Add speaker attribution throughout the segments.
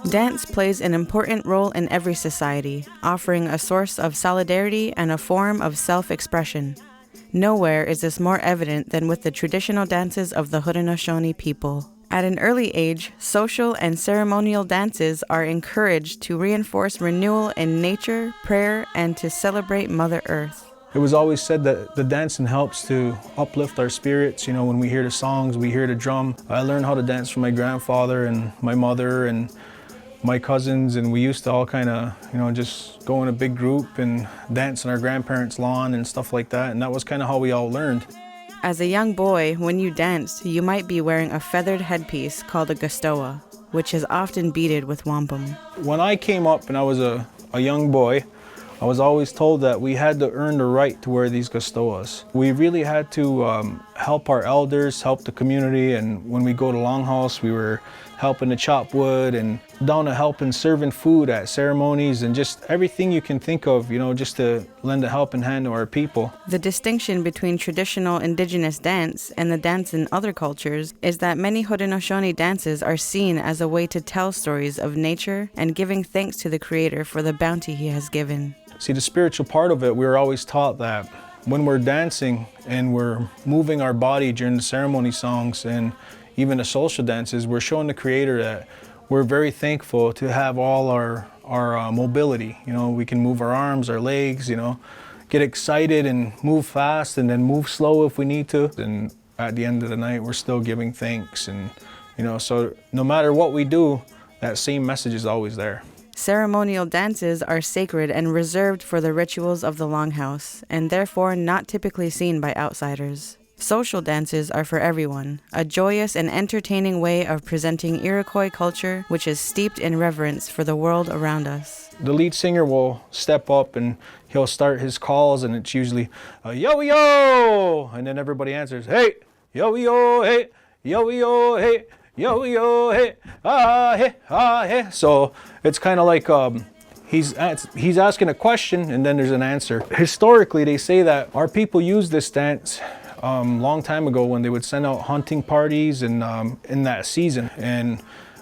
Speaker 1: Dance plays an important role in every society, offering a source of solidarity and a form of self-expression. Nowhere is this more evident than with the traditional dances of the Haudenosaunee people. At an early age, social and ceremonial dances are encouraged to reinforce renewal in nature, prayer, and to celebrate Mother Earth.
Speaker 2: It was always said that the dancing helps to uplift our spirits. You know, when we hear the songs, we hear the drum. I learned how to dance from my grandfather and my mother and my cousins, and we used to all kind of, just go in a big group and dance on our grandparents' lawn and stuff like that, and that was kind of how we all learned.
Speaker 1: As a young boy, when you danced, you might be wearing a feathered headpiece called a gastoa, which is often beaded with wampum.
Speaker 2: When I came up and I was a young boy, I was always told that we had to earn the right to wear these gastoas. We really had to help our elders, help the community, and when we go to Longhouse, we were helping to chop wood and down to helping serving food at ceremonies and just everything you can think of, just to lend a helping hand to our people.
Speaker 1: The distinction between traditional indigenous dance and the dance in other cultures is that many Haudenosaunee dances are seen as a way to tell stories of nature and giving thanks to the Creator for the bounty He has given.
Speaker 2: See, the spiritual part of it, we were always taught that when we're dancing and we're moving our body during the ceremony songs and even the social dances, we're showing the Creator that we're very thankful to have all our mobility. We can move our arms, our legs, get excited and move fast and then move slow if we need to. And at the end of the night, we're still giving thanks. And, so no matter what we do, that same message is always there.
Speaker 1: Ceremonial dances are sacred and reserved for the rituals of the Longhouse, and therefore not typically seen by outsiders. Social dances are for everyone, a joyous and entertaining way of presenting Iroquois culture, which is steeped in reverence for the world around us.
Speaker 2: The lead singer will step up and he'll start his calls, and it's usually, yo-yo, and then everybody answers, hey, yo-yo, hey, yo-yo, hey, yo-yo, hey, hey. So it's kind of like he's asking a question and then there's an answer. Historically, they say that our people use this dance long time ago when they would send out hunting parties and in that season. And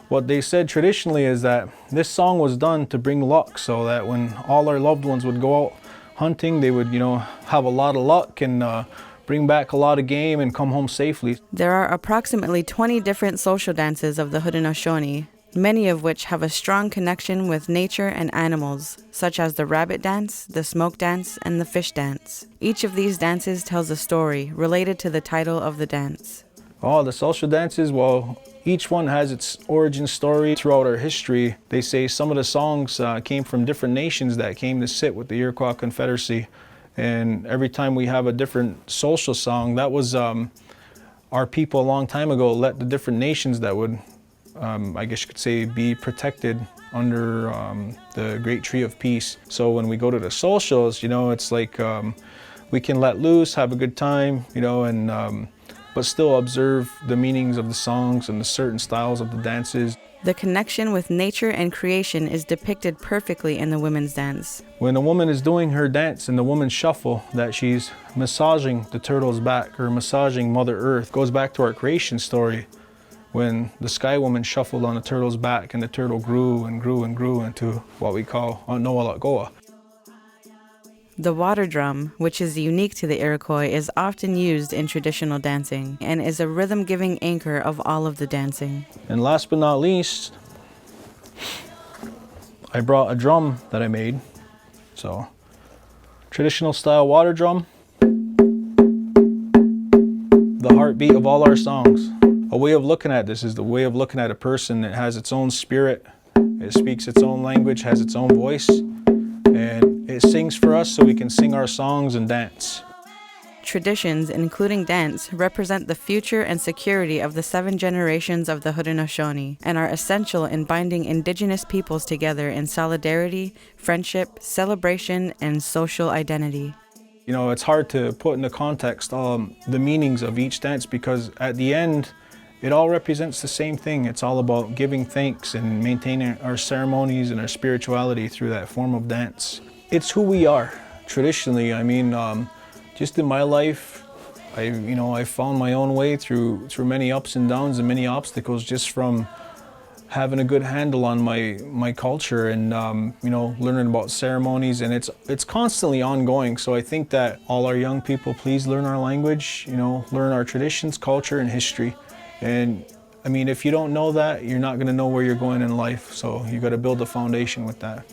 Speaker 2: what they said traditionally is that this song was done to bring luck, so that when all our loved ones would go out hunting, they would, have a lot of luck and bring back a lot of game and come home safely.
Speaker 1: There are approximately 20 different social dances of the Haudenosaunee, many of which have a strong connection with nature and animals, such as the rabbit dance, the smoke dance, and the fish dance. Each of these dances tells a story related to the title of the dance.
Speaker 2: Oh, the social dances, well, each one has its origin story throughout our history. They say some of the songs came from different nations that came to sit with the Iroquois Confederacy. And every time we have a different social song, that was our people a long time ago let the different nations that would, I guess you could say, be protected under the Great Tree of Peace. So when we go to the socials, it's like we can let loose, have a good time, and but still observe the meanings of the songs and the certain styles of the dances.
Speaker 1: The connection with nature and creation is depicted perfectly in the women's dance.
Speaker 2: When a woman is doing her dance and the woman shuffle, that she's massaging the turtle's back or massaging Mother Earth. Goes back to our creation story when the Sky Woman shuffled on the turtle's back and the turtle grew and grew and grew into what we call Noalagoa.
Speaker 1: The water drum, which is unique to the Iroquois, is often used in traditional dancing and is a rhythm-giving anchor of all of the dancing.
Speaker 2: And last but not least, I brought a drum that I made. So, traditional style water drum, the heartbeat of all our songs. A way of looking at this is the way of looking at a person that has its own spirit, it speaks its own language, has its own voice, and it sings for us so we can sing our songs and dance.
Speaker 1: Traditions, including dance, represent the future and security of the 7 generations of the Haudenosaunee and are essential in binding Indigenous peoples together in solidarity, friendship, celebration, and social identity.
Speaker 2: It's hard to put into context the meanings of each dance because at the end, it all represents the same thing. It's all about giving thanks and maintaining our ceremonies and our spirituality through that form of dance. It's who we are traditionally. Just in my life, I found my own way through many ups and downs and many obstacles, just from having a good handle on my culture and you know, learning about ceremonies, and it's constantly ongoing. So I think that all our young people, please learn our language, you know, learn our traditions, culture, and history. And I mean, if you don't know that, you're not going to know where you're going in life. So you got to build a foundation with that.